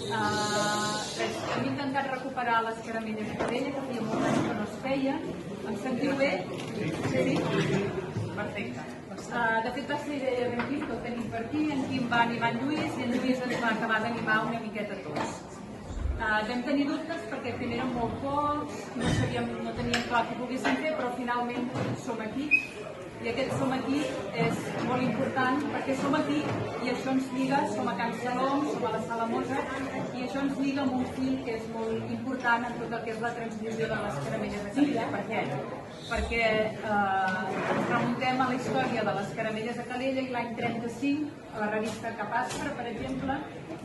Hem intentat recuperar les caramelles de Calella, que feia molt anys que no es feien. Em sentiu bé? Sí? Perfecte. De fet, va ser idea d'en Quim, que el tenim per aquí. En Quim va animar en Lluís i en Lluís ens va acabar d'animar una miqueta tots. Vam tenir dubtes perquè primer eren molt pocs, no teníem clar què poguéssim fer, però finalment som aquí. I aquest som aquí és molt important perquè som aquí i això ens lliga, som a Can Salom, som a la Sala Mozart, i això ens lliga amb un fil que és molt important en tot el que és la transmissió de les caramelles de Calella. Per què? Perquè ens remuntem a la història de les caramelles de Calella i l'any 35, a la revista Capaspre, per exemple,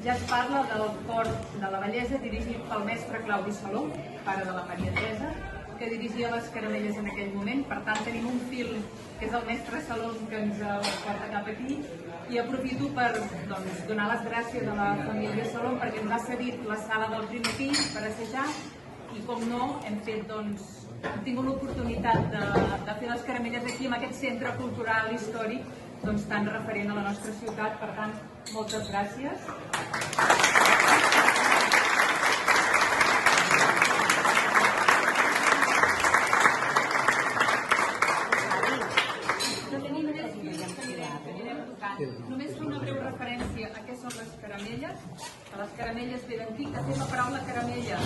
ja es parla del cor de la bellesa dirigit pel mestre Claudi Salom, pare de la Maria Teresa, que dirigia les caramelles en aquell moment. Per tant, tenim un fil que és el mestre Salom que ens porta cap aquí, i aprofito per donar les gràcies a la família Salom perquè ens ha cedit la sala del primer pis per assajar i, com no, hem tingut l'oportunitat de fer les caramelles aquí en aquest centre cultural històric tan referent a la nostra ciutat. Per tant, moltes gràcies. Només fer una breu referència a què són les caramelles. Les caramelles ve d'antic. De fet, la paraula caramella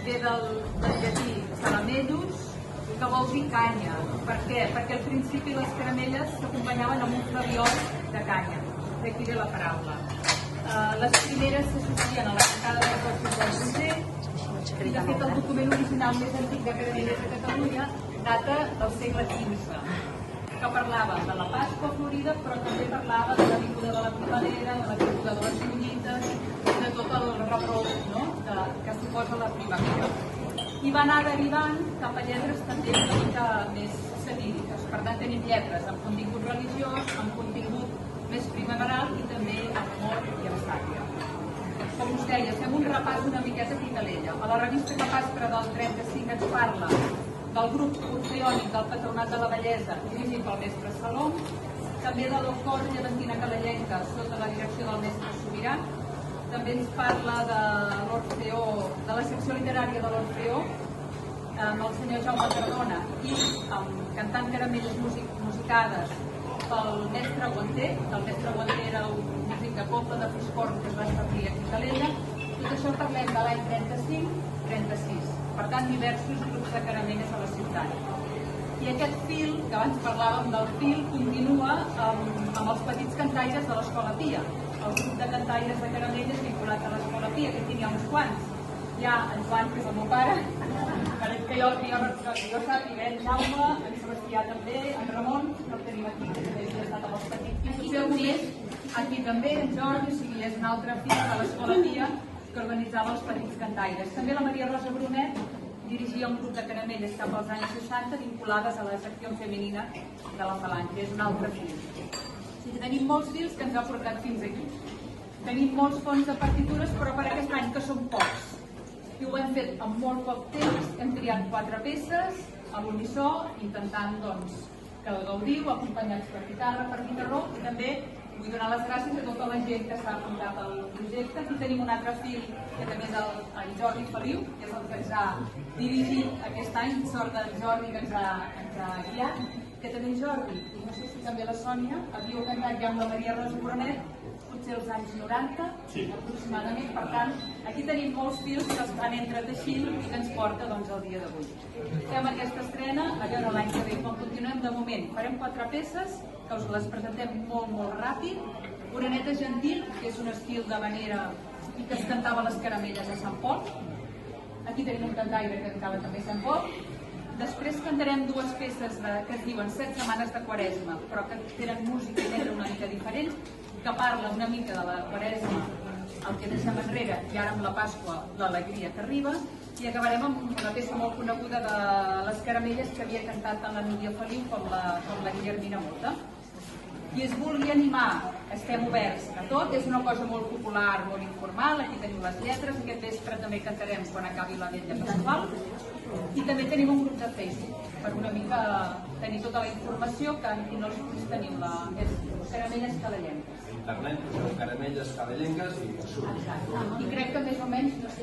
ve del llatí caramellus, que vol dir canya. Per què? Perquè al principi les caramelles s'acompanyaven amb un flabiol de canya. D'aquí ve la paraula. Les primeres s'associen a la picada dels ossos del Roser, i de fet el document original més antic de caramelles a Catalunya data del segle XV, que parlava de la Pasqua Florida, però també parlava de la vinguda de la primavera, de la vinguda de les collites, de tot el rebrot que suposa la primavera. I va anar derivant cap a lletres també una mica més satíriques. Per tant, tenim lletres amb contingut religiós, amb contingut més primaveral i també amb humor i amb sàtira. Com us deia, fem un repàs una miqueta aquí a Calella. A la revista Capaspre del 35 ens parla del grup orfeònic del Patronat de la Bellesa, dirigit pel mestre Salom, també de l'Ocor Llevantina Calellenca, sota la direcció del mestre Sobirà. També ens parla de l'Orfeó, de la secció literària de l'Orfeó, amb el senyor Jaume Cardona, i cantant caramelles musicades pel mestre Guanter. El mestre Guanter era un músic de cobla de Fiscorn que es va establir aquí a Calella. Tot això parlem de l'any 35-36. Per tant, diversos grups de caramelles a la ciutat. I aquest fil, que abans parlàvem del fil, continua amb els petits cantaires de l'Escola Pia. El grup de cantaires de caramelles vinculat a l'Escola Pia, que tinc ja uns quants. Hi ha en Joan, que és el meu pare, que jo sàpiga, en Jaume, en Sebastià també, en Ramon, que el tenim aquí, que també ha estat amb els petits. I potser algun més, aquí també, en Jordi, o sigui, és un altre fil de l'Escola Pia, que organitzava els petits cantaires. També la Maria Rosa Brunet dirigia un grup de caramelles cap als anys 60 vinculades a la secció femenina de la Falange. És un altre fil. O sigui, tenim molts fils que ens ha portat fins aquí. Tenim molts fons de partitures, però per aquest any, que són pocs, i ho hem fet en molt poc temps, hem triat 4 peces a l'unisó, intentant que el gaudiu, acompanyats per guitarra, per guitarró, i també vull donar les gràcies a tota la gent que s'ha apuntat al projecte. Aquí tenim un altre fil, que també és el Jordi Feliu, que és el que ens ha dirigit aquest any, sort del Jordi que ens ha guiat, que també en Jordi, i no sé si també la Sònia, havíeu cantat ja amb la Maria Rosa Brunet, potser als anys 90, aproximadament. Per tant, aquí tenim molts fils que es van entreteixint i que ens porta al dia d'avui. Fem aquesta estrena, a veure l'any que ve com continuem. De moment farem 4 peces, que us les presentem molt ràpid. Oreneta Gentil, que és un estil de manera i que es cantava les caramelles a Sant Pol. Aquí tenim un cantaire que cantava també a Sant Pol. Després cantarem 2 peces que es diuen 7 setmanes de Quaresma, però que tenen música i lletra una mica diferents, que parla una mica de la Quaresma, el que deixem enrere, i ara amb la Pasqua, l'alegria que arriba, i acabarem amb una peça molt coneguda de les caramelles que havia cantat tant la Núria Feliu com la Guillermina Mota. Qui es vulgui animar, estem oberts a tot, és una cosa molt popular, molt informal, aquí tenim les lletres, aquest vespre també cantarem quan acabi la vetlla pasqual, i també tenim un grup de Facebook, per una mica tenir tota la informació, que aquí no els tenim, és Caramelles Calellenques. internet, poseu caramelles canadenques i surt. I crec que més o menys, no sé